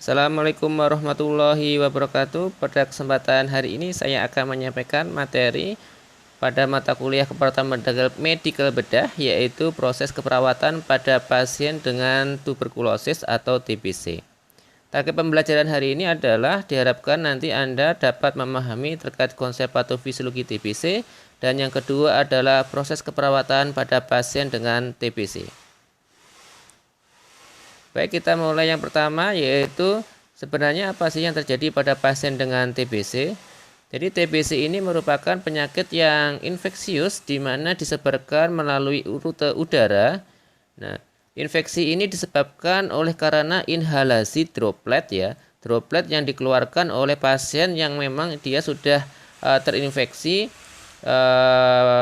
Assalamualaikum warahmatullahi wabarakatuh. Pada kesempatan hari ini saya akan menyampaikan materi pada mata kuliah keperawatan medikal bedah, yaitu proses keperawatan pada pasien dengan tuberkulosis atau TBC. Target pembelajaran hari ini adalah diharapkan nanti Anda dapat memahami terkait konsep patofisiologi TBC, dan yang kedua adalah proses keperawatan pada pasien dengan TBC. Baik, kita mulai yang pertama, yaitu sebenarnya apa sih yang terjadi pada pasien dengan TBC. Jadi TBC ini merupakan penyakit yang infeksius di mana disebarkan melalui rute udara. Nah, infeksi ini disebabkan oleh karena inhalasi droplet droplet yang dikeluarkan oleh pasien yang memang dia sudah terinfeksi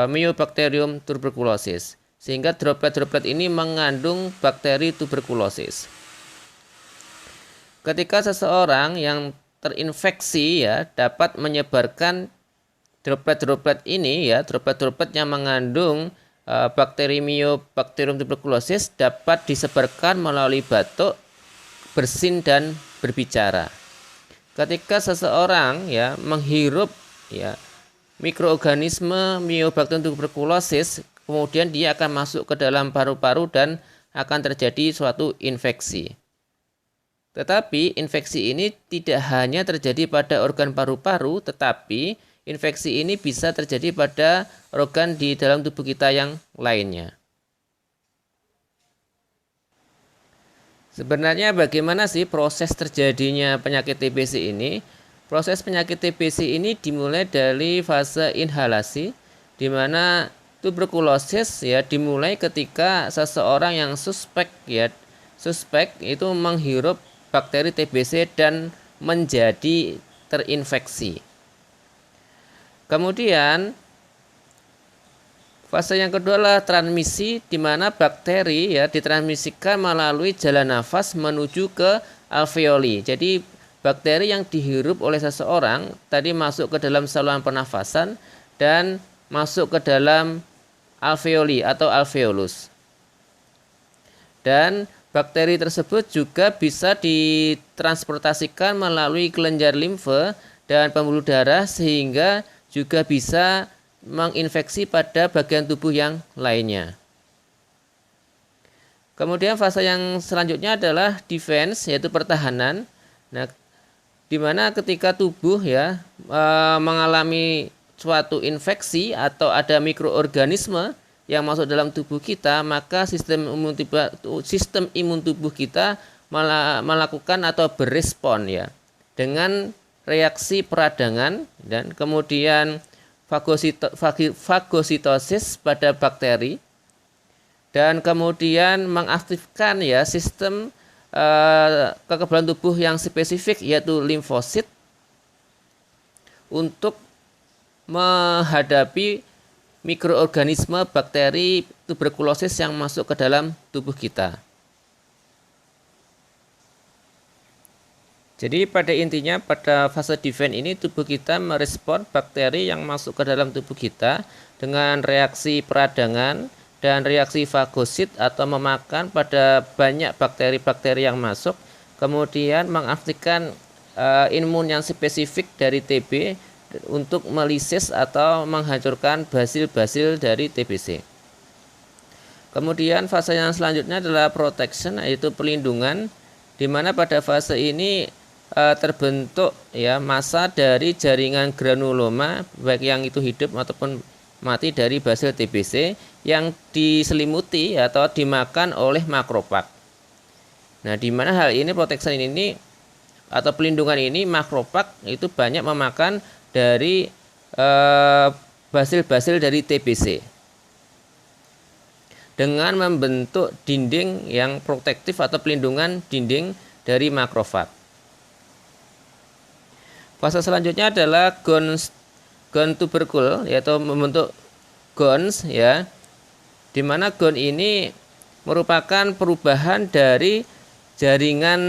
Mycobacterium tuberculosis. Sehingga droplet-droplet ini mengandung bakteri tuberkulosis. Ketika seseorang yang terinfeksi dapat menyebarkan droplet-droplet ini droplet-droplet yang mengandung bakteri Mycobacterium tuberculosis dapat disebarkan melalui batuk, bersin dan berbicara. Ketika seseorang menghirup mikroorganisme Mycobacterium tuberculosis, kemudian dia akan masuk ke dalam paru-paru dan akan terjadi suatu infeksi. Tetapi infeksi ini tidak hanya terjadi pada organ paru-paru, tetapi infeksi ini bisa terjadi pada organ di dalam tubuh kita yang lainnya. Sebenarnya bagaimana sih proses terjadinya penyakit TBC ini? Proses penyakit TBC ini dimulai dari fase inhalasi, di mana tuberkulosis dimulai ketika seseorang yang suspek itu menghirup bakteri TBC dan menjadi terinfeksi. Kemudian fase yang kedua adalah transmisi, di mana bakteri ditransmisikan melalui jalan nafas menuju ke alveoli. Jadi bakteri yang dihirup oleh seseorang tadi masuk ke dalam saluran pernafasan dan masuk ke dalam alveoli atau alveolus. Dan bakteri tersebut juga bisa ditransportasikan melalui kelenjar limfe dan pembuluh darah, sehingga juga bisa menginfeksi pada bagian tubuh yang lainnya. Kemudian fase yang selanjutnya adalah defense, yaitu pertahanan. Nah, di mana ketika tubuh mengalami suatu infeksi atau ada mikroorganisme yang masuk dalam tubuh kita, maka sistem imun tubuh kita melakukan atau berespon dengan reaksi peradangan dan kemudian fagositosis pada bakteri, dan kemudian mengaktifkan sistem kekebalan tubuh yang spesifik, yaitu limfosit, untuk menghadapi mikroorganisme bakteri tuberkulosis yang masuk ke dalam tubuh kita. Jadi pada intinya pada fase defense ini tubuh kita merespon bakteri yang masuk ke dalam tubuh kita dengan reaksi peradangan dan reaksi fagosit atau memakan pada banyak bakteri-bakteri yang masuk, kemudian mengaktifkan imun yang spesifik dari TB untuk melisis atau menghancurkan basil-basil dari TBC. Kemudian fase yang selanjutnya adalah protection, yaitu perlindungan, di mana pada fase ini terbentuk massa dari jaringan granuloma, baik yang itu hidup ataupun mati, dari basil TBC yang diselimuti atau dimakan oleh makrofag. Nah, di mana hal ini protection ini atau pelindungan ini, makrofag itu banyak memakan dari basil-basil dari TBC dengan membentuk dinding yang protektif atau pelindungan dinding dari makrofag. Fase selanjutnya adalah gons tubercle, yaitu membentuk gons di mana gon ini merupakan perubahan dari jaringan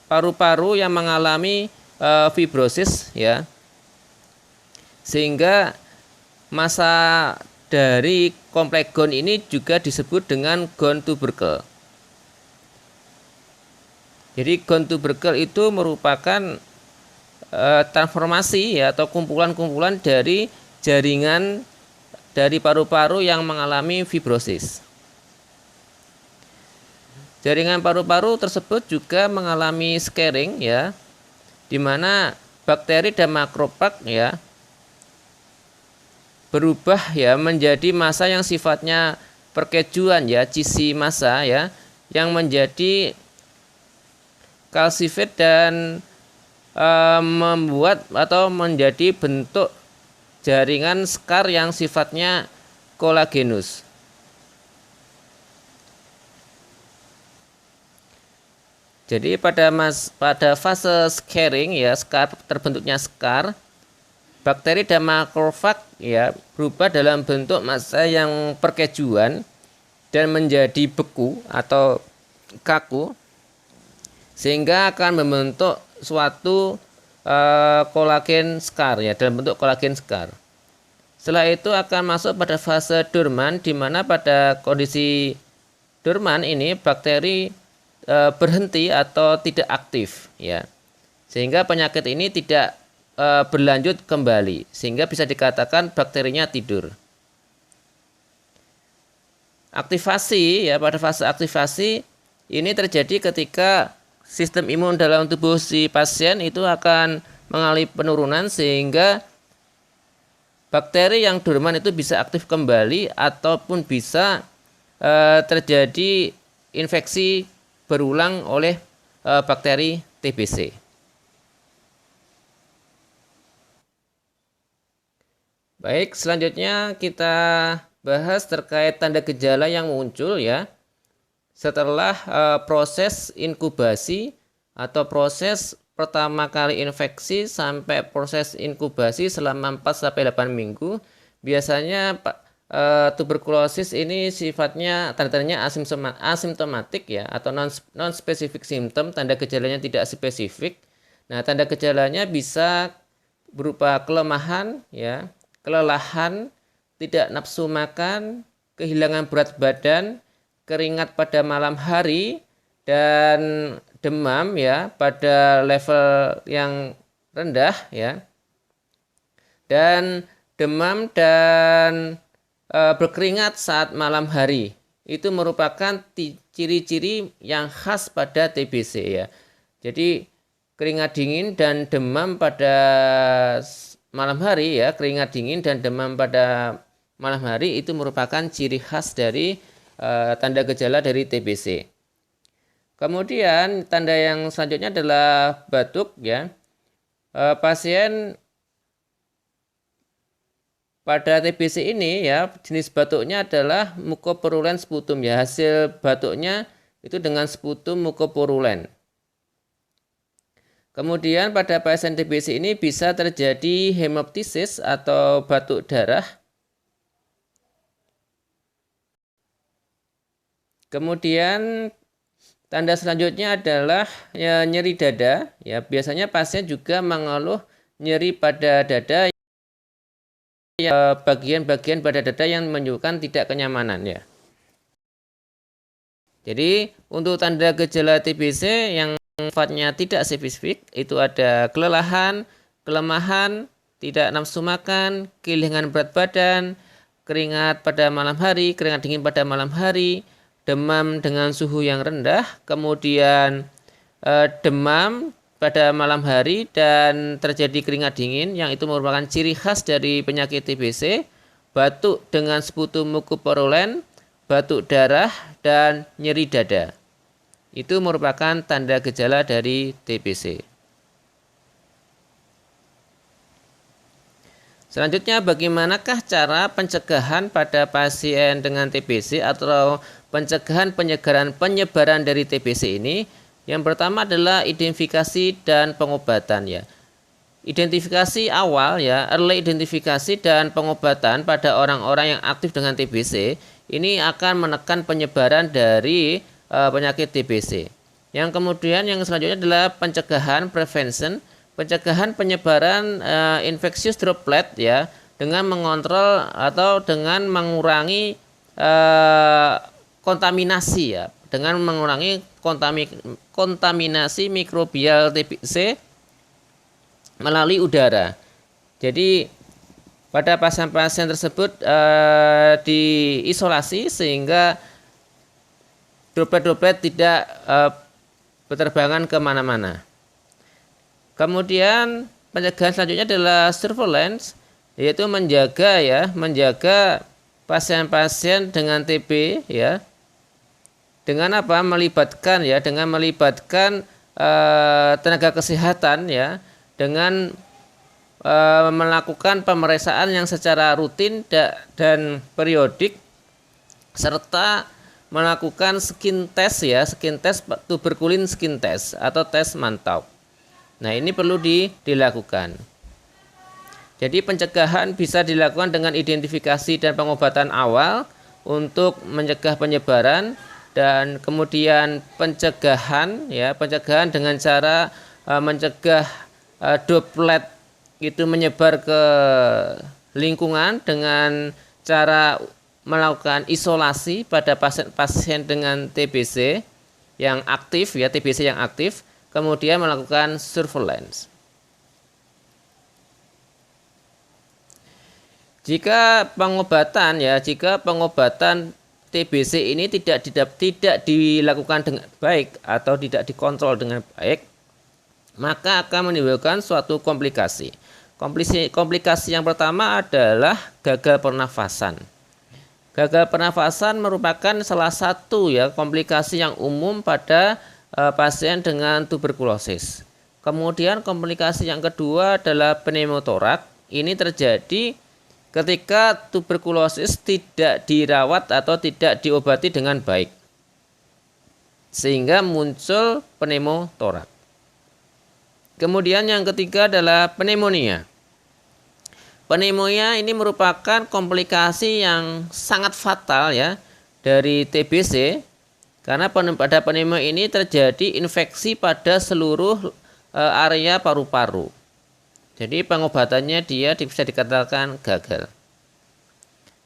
paru-paru yang mengalami fibrosis sehingga massa dari kompleks gon ini juga disebut dengan gon tubercle. Jadi gone tubercle itu merupakan transformasi ya atau kumpulan-kumpulan dari jaringan dari paru-paru yang mengalami fibrosis. Jaringan paru-paru tersebut juga mengalami scarring ya, di mana bakteri dan makrophag ya berubah ya menjadi massa yang sifatnya perkejuan ya, cisi massa ya, yang menjadi kalsifat dan membuat atau menjadi bentuk jaringan skar yang sifatnya kolagenus. Jadi pada fase scarring ya, terbentuknya skar, bakteri dan makrofag ya berubah dalam bentuk massa yang perkejuan dan menjadi beku atau kaku, sehingga akan membentuk suatu kolagen skar ya, dalam bentuk kolagen skar. Setelah itu akan masuk pada fase dorman, di mana pada kondisi dorman ini bakteri berhenti atau tidak aktif ya, sehingga penyakit ini tidak berlanjut kembali, sehingga bisa dikatakan bakterinya tidur. Aktivasi ya, pada fase aktivasi ini terjadi ketika sistem imun dalam tubuh si pasien itu akan mengalami penurunan, sehingga bakteri yang dorman itu bisa aktif kembali ataupun bisa terjadi infeksi berulang oleh bakteri TBC. Baik, selanjutnya kita bahas terkait tanda gejala yang muncul ya setelah proses inkubasi atau proses pertama kali infeksi sampai proses inkubasi selama 4-8 minggu. Biasanya tuberkulosis ini sifatnya tanda-tandanya asimptomatik ya, atau non specific symptom, tanda gejalanya tidak spesifik. Nah, tanda gejalanya bisa berupa kelemahan ya, kelelahan, tidak nafsu makan, kehilangan berat badan, keringat pada malam hari, dan demam ya pada level yang rendah ya, dan demam dan berkeringat saat malam hari. Itu merupakan ciri-ciri yang khas pada TBC ya. Jadi keringat dingin dan demam pada malam hari ya, keringat dingin dan demam pada malam hari itu merupakan ciri khas dari tanda gejala dari TBC. Kemudian tanda yang selanjutnya adalah batuk ya. Pasien pada TBC ini ya, jenis batuknya adalah mukoporulen sputum ya. Hasil batuknya itu dengan sputum mukoporulen. Kemudian pada pasien TBC ini bisa terjadi hemoptisis atau batuk darah. Kemudian tanda selanjutnya adalah ya, nyeri dada ya. Biasanya pasien juga mengeluh nyeri pada dada, bagian-bagian pada dada yang menunjukkan tidak kenyamanan ya. Jadi untuk tanda gejala TBC yang sifatnya tidak spesifik itu ada kelelahan, kelemahan, tidak nafsu makan, kehilangan berat badan, keringat pada malam hari, keringat dingin pada malam hari, demam dengan suhu yang rendah, kemudian demam pada malam hari dan terjadi keringat dingin yang itu merupakan ciri khas dari penyakit TBC, batuk dengan sputum mukoporulen, batuk darah, dan nyeri dada. Itu merupakan tanda gejala dari TBC. Selanjutnya, bagaimanakah cara pencegahan pada pasien dengan TBC atau pencegahan penyebaran dari TBC ini? Yang pertama adalah identifikasi dan pengobatan ya. Identifikasi awal ya, early identifikasi dan pengobatan pada orang-orang yang aktif dengan TBC ini akan menekan penyebaran dari penyakit TBC. Yang kemudian yang selanjutnya adalah pencegahan prevention. Pencegahan penyebaran infeksius droplet ya, dengan mengontrol atau dengan mengurangi kontaminasi ya dengan mengurangi kontaminasi mikrobial TBC melalui udara. Jadi pada pasien-pasien tersebut diisolasi sehingga droplet-droplet tidak berterbangan kemana-mana. Kemudian pencegahan selanjutnya adalah surveillance, yaitu menjaga pasien-pasien dengan TB ya. Dengan apa? Dengan melibatkan tenaga kesehatan ya, dengan melakukan pemeriksaan yang secara rutin dan periodik, serta melakukan skin test tuberkulin skin test atau tes mantau. Nah, ini perlu dilakukan. Jadi pencegahan bisa dilakukan dengan identifikasi dan pengobatan awal untuk mencegah penyebaran, dan kemudian pencegahan dengan cara mencegah droplet itu menyebar ke lingkungan dengan cara melakukan isolasi pada pasien dengan TBC yang aktif kemudian melakukan surveillance. Jika pengobatan TBC ini tidak dilakukan dengan baik atau tidak dikontrol dengan baik, maka akan menimbulkan suatu komplikasi. Komplikasi yang pertama adalah gagal pernafasan. Gagal pernafasan merupakan salah satu komplikasi yang umum pada pasien dengan tuberkulosis. Kemudian komplikasi yang kedua adalah pneumotoraks. Ini terjadi ketika tuberkulosis tidak dirawat atau tidak diobati dengan baik, sehingga muncul pneumotoraks. Kemudian yang ketiga adalah pneumonia. Pneumonia ini merupakan komplikasi yang sangat fatal dari TBC, karena pada pneumonia ini terjadi infeksi pada seluruh area paru-paru. Jadi pengobatannya bisa dikatakan gagal.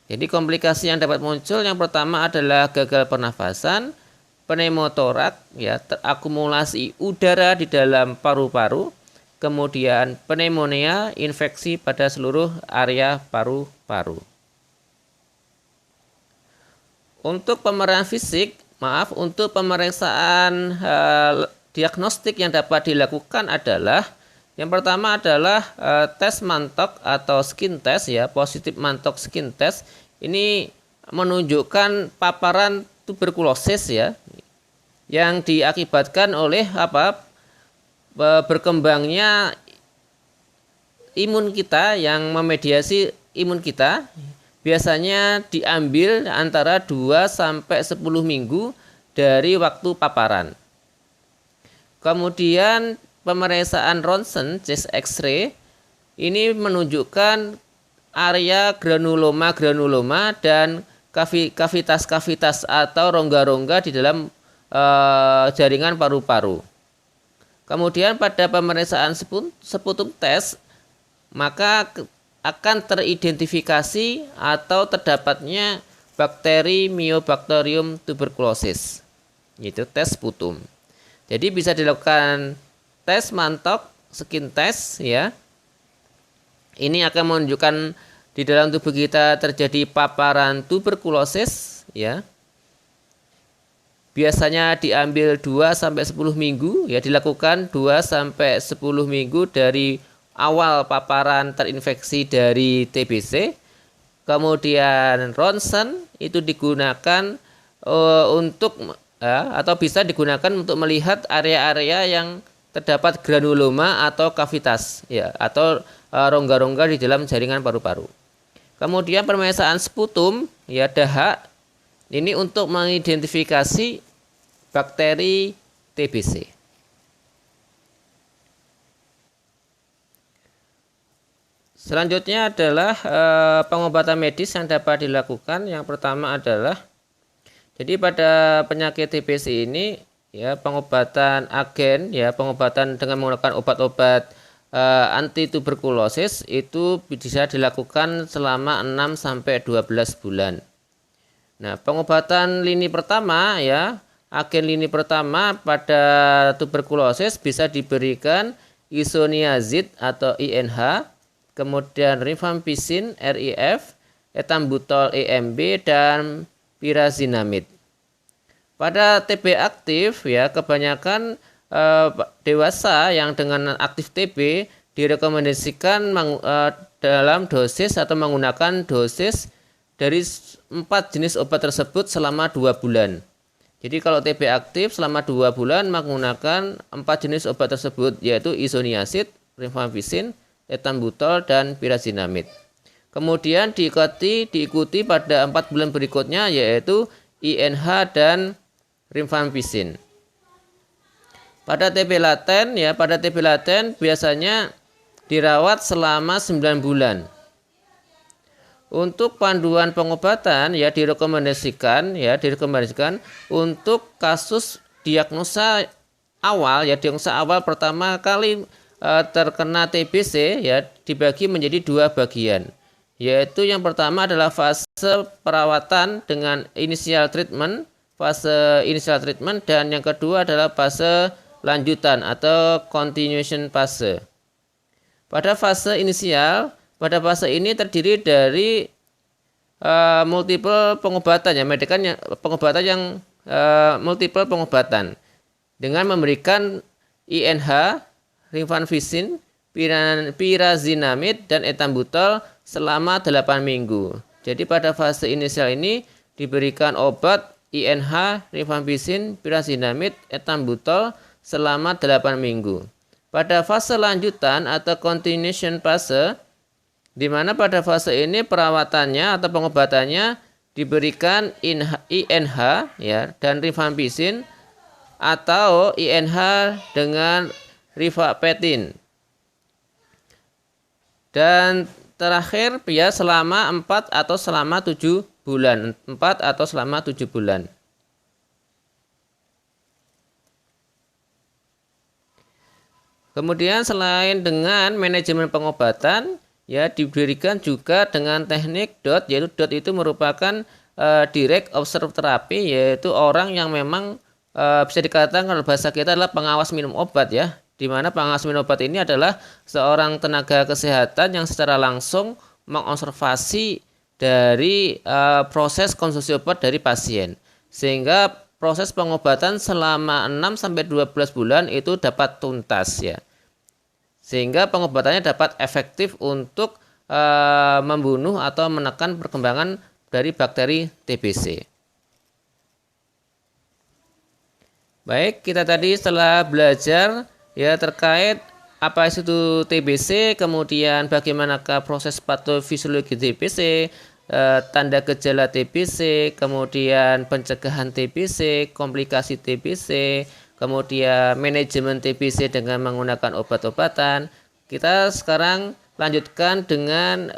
Jadi komplikasi yang dapat muncul yang pertama adalah gagal pernafasan, pneumotoraks terakumulasi udara di dalam paru-paru, kemudian pneumonia, infeksi pada seluruh area paru-paru. Untuk pemeriksaan diagnostik yang dapat dilakukan adalah yang pertama adalah tes mantok atau skin test positif mantok skin test. Ini menunjukkan paparan tuberkulosis yang diakibatkan oleh berkembangnya imun kita yang memediasi imun kita. Biasanya diambil antara 2 sampai 10 minggu dari waktu paparan. Kemudian pemeriksaan ronsen chest X-ray ini menunjukkan area granuloma dan kavitas atau rongga-rongga di dalam jaringan paru-paru. Kemudian pada pemeriksaan sputum test maka akan teridentifikasi atau terdapatnya bakteri Mycobacterium tuberculosis, yaitu tes sputum. Jadi bisa dilakukan tes mantok, skin test Ini akan menunjukkan di dalam tubuh kita terjadi paparan tuberkulosis Biasanya diambil 2 sampai 10 minggu dilakukan 2 sampai 10 minggu dari awal paparan terinfeksi dari TBC. Kemudian ronsen itu digunakan atau bisa digunakan untuk melihat area-area yang terdapat granuloma atau kavitas atau rongga-rongga di dalam jaringan paru-paru. Kemudian pemeriksaan sputum dahak ini untuk mengidentifikasi bakteri TBC. Selanjutnya adalah pengobatan medis yang dapat dilakukan. Yang pertama adalah jadi pada penyakit TBC ini pengobatan agen pengobatan dengan menggunakan obat-obat anti tuberkulosis itu bisa dilakukan selama 6 sampai 12 bulan. Nah, pengobatan lini pertama agen lini pertama pada tuberkulosis bisa diberikan isoniazid atau INH, kemudian rifampicin RIF, etambutol EMB, dan pirazinamid. Pada TB aktif ya kebanyakan dewasa yang dengan aktif TB direkomendasikan dalam dosis atau menggunakan dosis dari 4 jenis obat tersebut selama 2 bulan. Jadi kalau TB aktif selama 2 bulan menggunakan 4 jenis obat tersebut, yaitu isoniazid, rifampicin, etambutol, dan pirazinamid. Kemudian diikuti pada 4 bulan berikutnya yaitu INH dan rifampicin. Pada TB laten biasanya dirawat selama 9 bulan. Untuk panduan pengobatan direkomendasikan untuk kasus diagnosa awal pertama kali terkena TBC dibagi menjadi 2 bagian, yaitu yang pertama adalah fase perawatan dengan initial treatment, dan yang kedua adalah fase lanjutan atau continuation fase. Pada fase inisial, pada fase ini terdiri dari multiple pengobatan pengobatan yang multiple pengobatan dengan memberikan INH, rifampicin, pirazinamid, dan etambutol selama 8 minggu. Jadi pada fase inisial ini diberikan obat INH, rifampicin, pirazinamid, etambutol selama 8 minggu. Pada fase lanjutan atau continuation fase, di mana pada fase ini perawatannya atau pengobatannya diberikan INH dan rifampicin atau INH dengan rifapetin. Dan terakhir selama 4 atau selama 7 bulan. Kemudian selain dengan manajemen pengobatan, diberikan juga dengan teknik DOT, yaitu DOT itu merupakan direct observe therapy, yaitu orang yang memang bisa dikatakan kalau bahasa kita adalah pengawas minum obat di mana pengawas minum obat ini adalah seorang tenaga kesehatan yang secara langsung mengobservasi dari proses konsumsi obat dari pasien, sehingga proses pengobatan selama 6-12 bulan itu dapat tuntas sehingga pengobatannya dapat efektif untuk membunuh atau menekan perkembangan dari bakteri TBC. Baik, kita tadi setelah belajar terkait apa itu TBC, kemudian bagaimanakah proses patofisiologi TBC, tanda gejala TBC, kemudian pencegahan TBC, komplikasi TBC, kemudian manajemen TBC dengan menggunakan obat-obatan. Kita sekarang lanjutkan dengan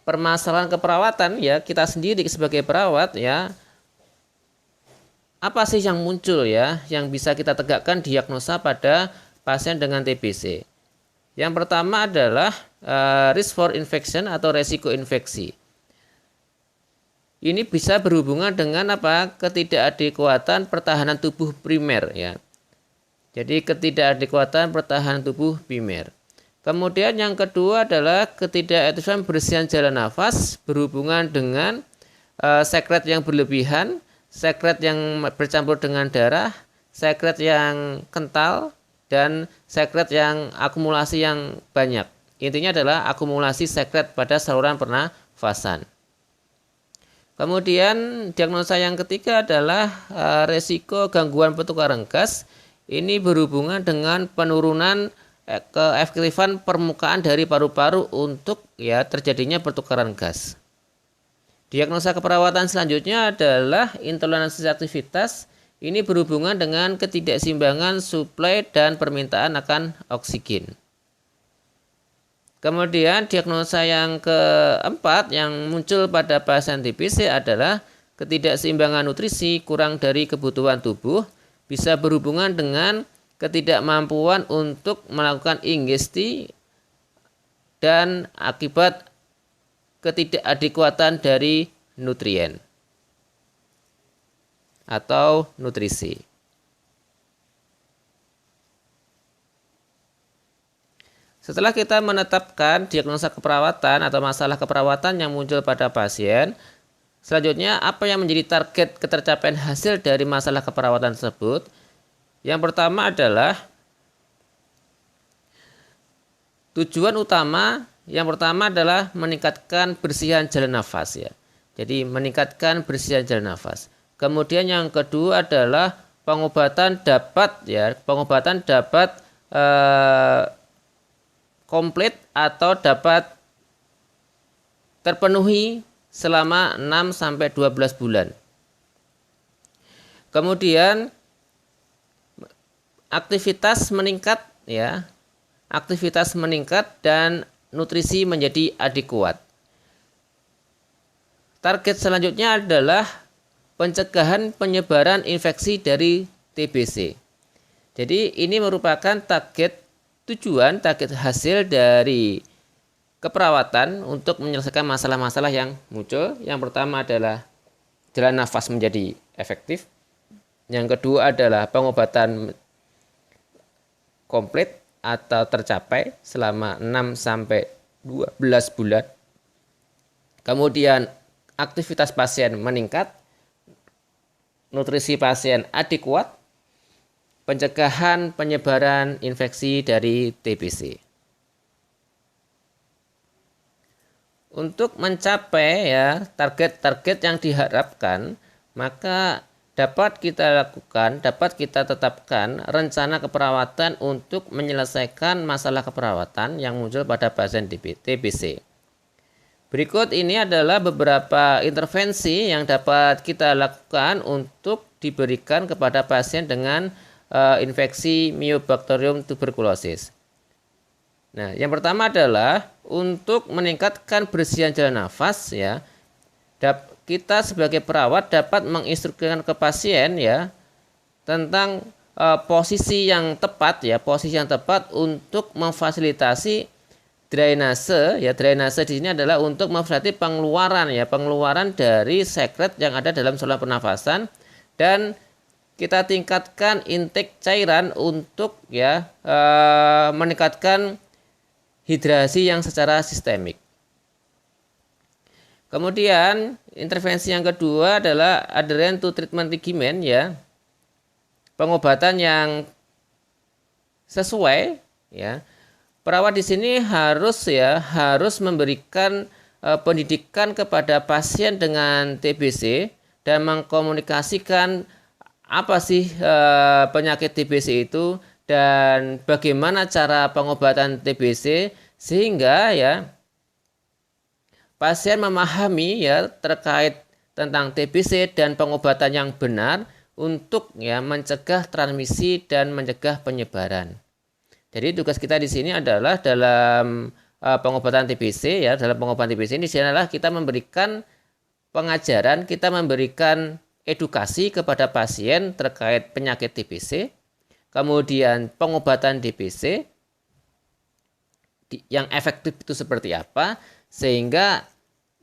permasalahan keperawatan kita sendiri sebagai perawat apa sih yang muncul yang bisa kita tegakkan diagnosa pada pasien dengan TBC. Yang pertama adalah risk for infection atau resiko infeksi. Ini bisa berhubungan dengan ketidakadekuatan pertahanan tubuh primer Jadi ketidakadekuatan pertahanan tubuh primer. Kemudian yang kedua adalah ketidakefektifan bersihan jalan nafas berhubungan dengan sekret yang berlebihan, sekret yang bercampur dengan darah, sekret yang kental, dan sekret yang akumulasi yang banyak. Intinya adalah akumulasi sekret pada saluran pernafasan. Kemudian diagnosa yang ketiga adalah resiko gangguan pertukaran gas. Ini berhubungan dengan penurunan keefektifan permukaan dari paru-paru untuk terjadinya pertukaran gas. Diagnosa keperawatan selanjutnya adalah intoleransi aktivitas. Ini berhubungan dengan ketidakseimbangan suplai dan permintaan akan oksigen. Kemudian diagnosa yang keempat yang muncul pada pasien TBC adalah ketidakseimbangan nutrisi kurang dari kebutuhan tubuh, bisa berhubungan dengan ketidakmampuan untuk melakukan ingesti dan akibat ketidakadekuatan dari nutrien. atau nutrisi. Setelah kita menetapkan diagnosa keperawatan atau masalah keperawatan yang muncul pada pasien, selanjutnya apa yang menjadi target ketercapaian hasil dari masalah keperawatan tersebut? Yang pertama adalah tujuan utama adalah meningkatkan bersihan jalan nafas ya. Jadi meningkatkan bersihan jalan nafas. Kemudian yang kedua adalah pengobatan dapat komplit atau dapat terpenuhi selama 6 sampai 12 bulan. Kemudian aktivitas meningkat ya. Aktivitas meningkat dan nutrisi menjadi adekuat. Target selanjutnya adalah pencegahan penyebaran infeksi dari TBC. Jadi ini merupakan target hasil dari keperawatan untuk menyelesaikan masalah-masalah yang muncul. Yang pertama adalah jalan nafas menjadi efektif. Yang kedua adalah pengobatan komplit atau tercapai selama 6 sampai 12 bulan. Kemudian aktivitas pasien meningkat, nutrisi pasien adekuat, pencegahan penyebaran infeksi dari TBC. Untuk mencapai ya target-target yang diharapkan, maka dapat kita tetapkan rencana keperawatan untuk menyelesaikan masalah keperawatan yang muncul pada pasien TBC. Berikut ini adalah beberapa intervensi yang dapat kita lakukan untuk diberikan kepada pasien dengan infeksi Mycobacterium tuberculosis. Nah, yang pertama adalah untuk meningkatkan bersihan jalan nafas ya. Kita sebagai perawat dapat menginstruksikan ke pasien ya tentang posisi yang tepat untuk memfasilitasi drainase ya. Drainase di sini adalah untuk memfasilitasi pengeluaran dari sekret yang ada dalam saluran pernafasan, dan kita tingkatkan intake cairan untuk meningkatkan hidrasi yang secara sistemik. Kemudian intervensi yang kedua adalah adherent to treatment regimen ya. Pengobatan yang sesuai ya. Perawat di sini harus memberikan pendidikan kepada pasien dengan TBC dan mengkomunikasikan apa sih penyakit TBC itu dan bagaimana cara pengobatan TBC sehingga ya pasien memahami ya terkait tentang TBC dan pengobatan yang benar untuk ya mencegah transmisi dan mencegah penyebaran. Jadi tugas kita di sini adalah dalam pengobatan TBC ya, dalam pengobatan TBC ini adalah kita memberikan pengajaran, kita memberikan edukasi kepada pasien terkait penyakit TBC, kemudian pengobatan TBC yang efektif itu seperti apa, sehingga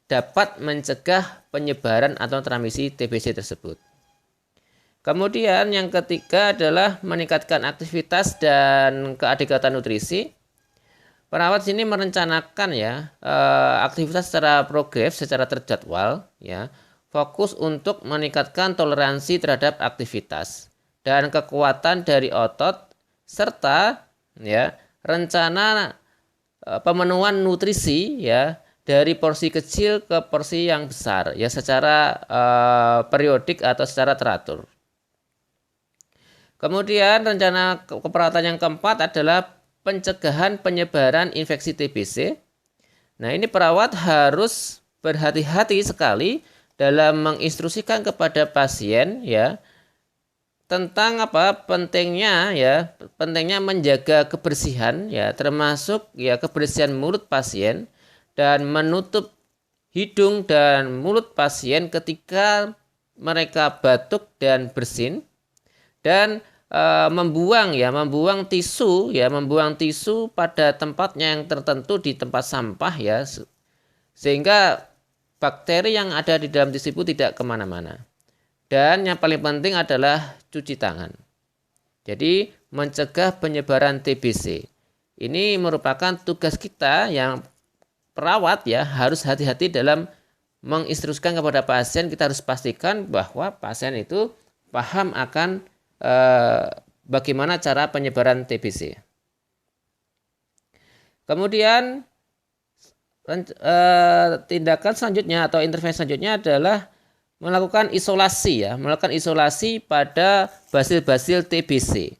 dapat mencegah penyebaran atau transmisi TBC tersebut. Kemudian yang ketiga adalah meningkatkan aktivitas dan keadekatan nutrisi. Perawat sini merencanakan ya aktivitas secara progresif, secara terjadwal ya. Fokus untuk meningkatkan toleransi terhadap aktivitas dan kekuatan dari otot serta ya rencana pemenuhan nutrisi ya dari porsi kecil ke porsi yang besar ya secara periodik atau secara teratur. Kemudian rencana keperawatan yang keempat adalah pencegahan penyebaran infeksi TBC. Nah, ini perawat harus berhati-hati sekali dalam menginstruksikan kepada pasien ya tentang pentingnya menjaga kebersihan ya, termasuk ya kebersihan mulut pasien dan menutup hidung dan mulut pasien ketika mereka batuk dan bersin, dan membuang tisu pada tempatnya yang tertentu di tempat sampah ya, sehingga bakteri yang ada di dalam tisu itu tidak kemana-mana. Dan yang paling penting adalah cuci tangan. Jadi mencegah penyebaran TBC. Ini merupakan tugas kita yang perawat ya, harus hati-hati dalam menginstruksikan kepada pasien. Kita harus pastikan bahwa pasien itu paham akan bagaimana cara penyebaran TBC. Kemudian tindakan selanjutnya atau intervensi selanjutnya adalah melakukan isolasi ya, melakukan isolasi pada basil-basil TBC.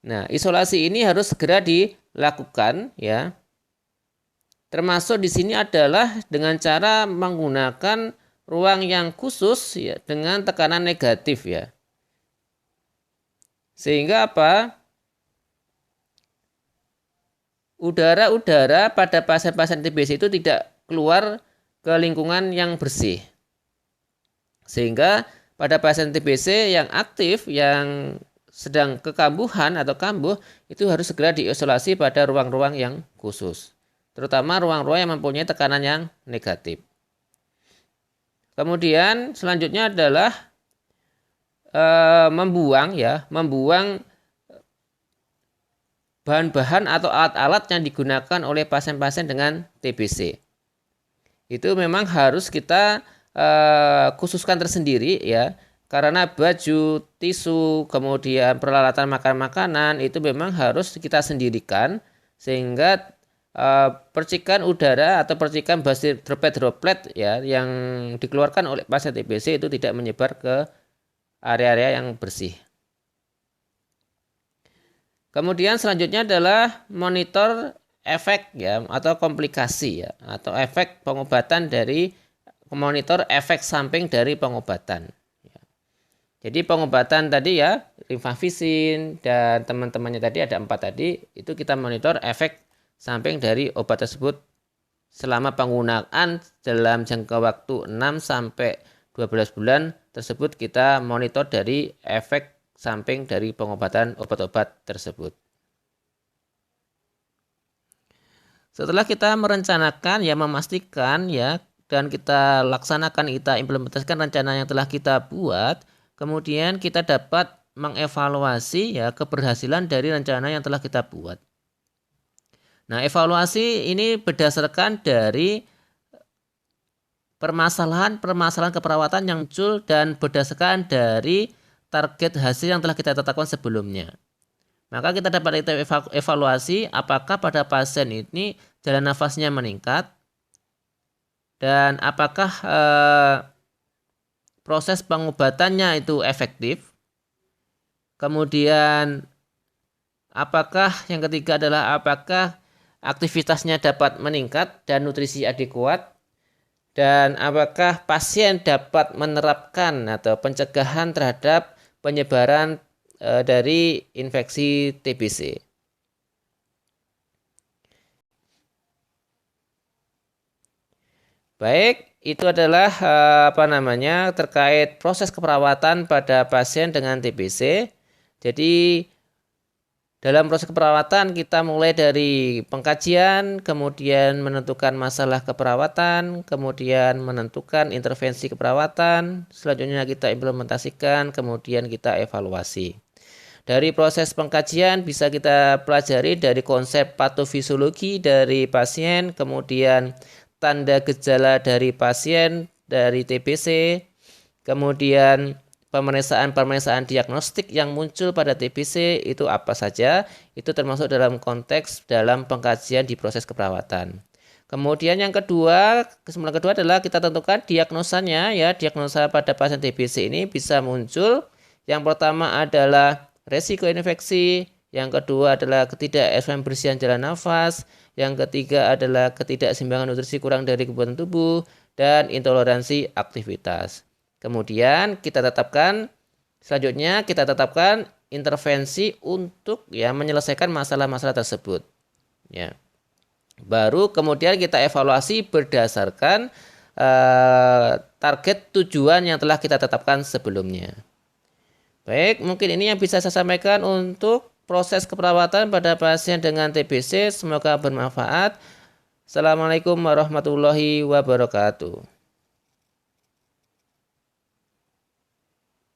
Nah, isolasi ini harus segera dilakukan ya. Termasuk di sini adalah dengan cara menggunakan ruang yang khusus ya, dengan tekanan negatif ya. Sehingga apa? Udara-udara pada pasien-pasien TBC itu tidak keluar ke lingkungan yang bersih. Sehingga pada pasien TBC yang aktif, yang sedang kekambuhan atau kambuh, itu harus segera diisolasi pada ruang-ruang yang khusus. Terutama ruang-ruang yang mempunyai tekanan yang negatif. Kemudian selanjutnya adalah membuang bahan-bahan atau alat-alat yang digunakan oleh pasien-pasien dengan TBC. Itu memang harus kita khususkan tersendiri ya, karena baju, tisu, kemudian peralatan makan makanan itu memang harus kita sendirikan, sehingga percikan udara atau percikan basil droplet-droplet ya yang dikeluarkan oleh pasien TBC itu tidak menyebar ke area-area yang bersih. Kemudian selanjutnya adalah monitor efek ya atau komplikasi ya, atau efek pengobatan dari monitor efek samping dari pengobatan. Jadi pengobatan tadi ya, rifampicin dan teman-temannya tadi ada 4 tadi, itu kita monitor efek samping dari obat tersebut selama penggunaan dalam jangka waktu 6 sampai 12 bulan tersebut, kita monitor dari efek samping dari pengobatan obat-obat tersebut. Setelah kita merencanakan ya, memastikan ya, dan kita laksanakan, kita implementasikan rencana yang telah kita buat, kemudian kita dapat mengevaluasi ya keberhasilan dari rencana yang telah kita buat. Nah, evaluasi ini berdasarkan dari permasalahan keperawatan yang muncul dan berdasarkan dari target hasil yang telah kita tetapkan sebelumnya. Maka kita dapat evaluasi apakah pada pasien ini jalan nafasnya meningkat, dan apakah proses pengobatannya itu efektif. Kemudian apakah yang ketiga adalah apakah aktivitasnya dapat meningkat dan nutrisi adekuat, dan apakah pasien dapat menerapkan atau pencegahan terhadap penyebaran dari infeksi TBC. Baik, itu adalah terkait proses keperawatan pada pasien dengan TBC. Jadi dalam proses keperawatan kita mulai dari pengkajian, kemudian menentukan masalah keperawatan, kemudian menentukan intervensi keperawatan, selanjutnya kita implementasikan, kemudian kita evaluasi. Dari proses pengkajian bisa kita pelajari dari konsep patofisiologi dari pasien, kemudian tanda gejala dari pasien dari TBC, kemudian pemeriksaan diagnostik yang muncul pada TBC itu apa saja, itu termasuk dalam konteks dalam pengkajian di proses keperawatan. Kemudian yang kedua, kesimpulan kedua adalah kita tentukan diagnosanya ya. Diagnosa pada pasien TBC ini bisa muncul. Yang pertama adalah resiko infeksi, yang kedua adalah ketidakbersihan jalan nafas, yang ketiga adalah ketidakseimbangan nutrisi kurang dari kebutuhan tubuh, dan intoleransi aktivitas. Kemudian selanjutnya kita tetapkan intervensi untuk ya menyelesaikan masalah-masalah tersebut. Ya. Baru kemudian kita evaluasi berdasarkan target tujuan yang telah kita tetapkan sebelumnya. Baik, mungkin ini yang bisa saya sampaikan untuk proses keperawatan pada pasien dengan TBC. Semoga bermanfaat. Assalamualaikum warahmatullahi wabarakatuh.